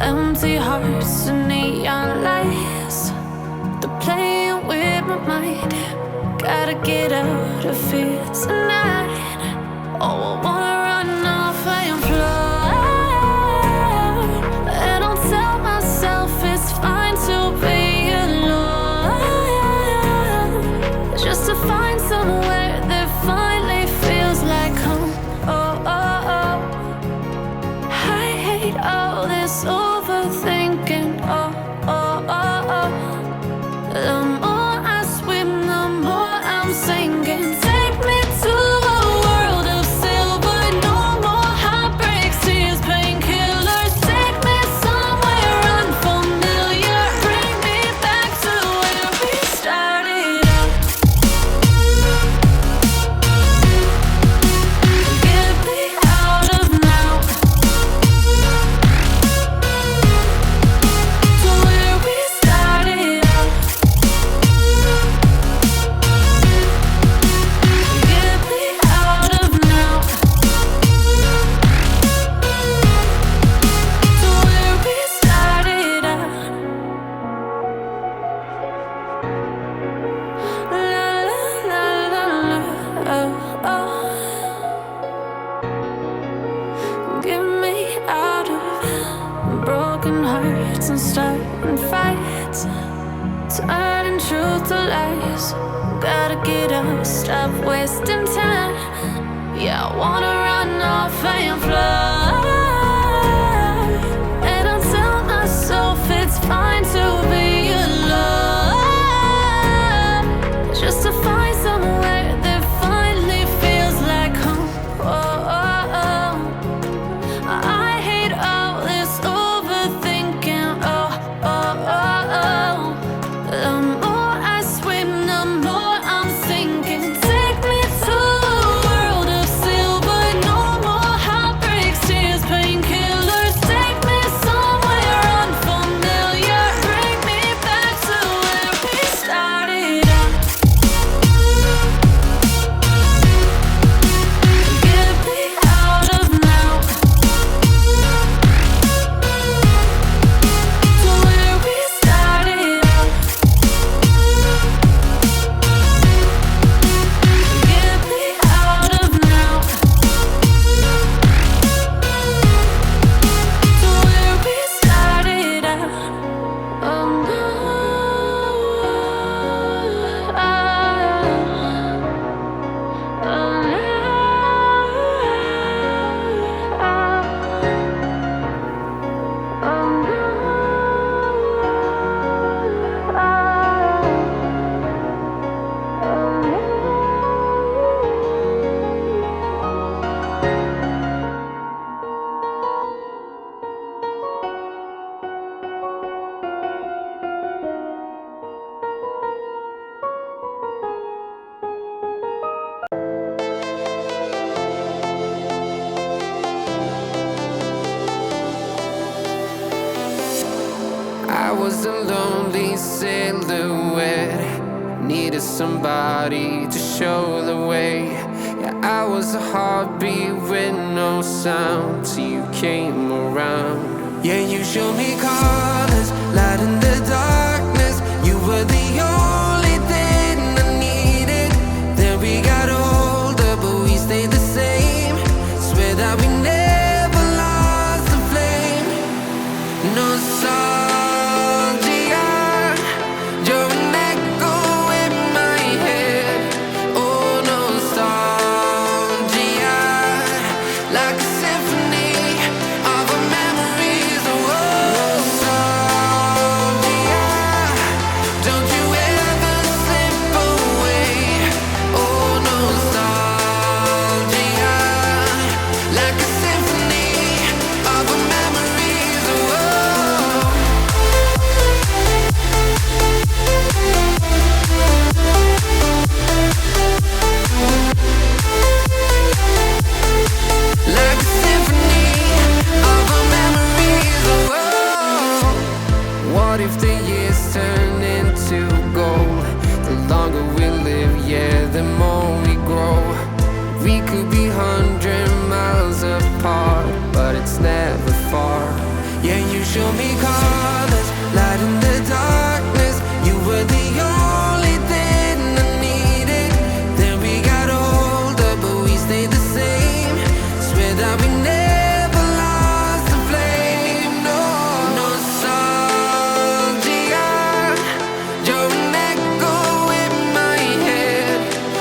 Empty hearts and neon lights, they're playing with my mind. Gotta get out of here tonight. Oh, I wanna run off and fly, and I'll tell myself it's fine to be alone, just to find somewhere that finally feels like home. Oh, oh, oh. I hate all this overthinking. Oh, oh, oh, oh. The more I swim, the more I'm sinking. Take me to a world of silver. No more heartbreaks, tears, painkillers. Take me somewhere unfamiliar. Bring me back to where we started out. Get me out of now, to where we started out. Get me out of now, to where we started out. La la la la la, oh, oh. Get me out of broken hearts and starting fights, turning truth to lies. Gotta get up, stop wasting time. Yeah, I wanna run off and fly, and I'll tell myself it's fine to be alone, just to find somewhere that finally feels like home. Oh, oh, oh. I hate all this overthinking. Oh, oh, oh, oh. The more I swim, the more I'm sinking. Take me to a world of silver. No more heartbreaks, tears, painkillers. Take me somewhere unfamiliar. Bring me back to where we started out. Get me out of now, to where we started out. Get me out of now, to where we started out. Oh no, oh I was a lonely silhouette, needed somebody to show the way. Yeah, I was a heartbeat with no sound till you came around. Yeah, you showed me colors, light in the darkness. You were the only thing I needed. Then we got older, but we stayed the same. Swear that we never lost the flame. Nostalgia, you're an echo in my head. Oh, nostalgia, like a symphony of our memories. Oh, nostalgia, don't you ever slip away. Oh, nostalgia, like a symphony of our memories. Oh, like a symphony of our memories. Oh, what if the years turn into gold? The longer we live, yeah, the more we grow. We could be 100 miles apart, but it's never far. Yeah, you show me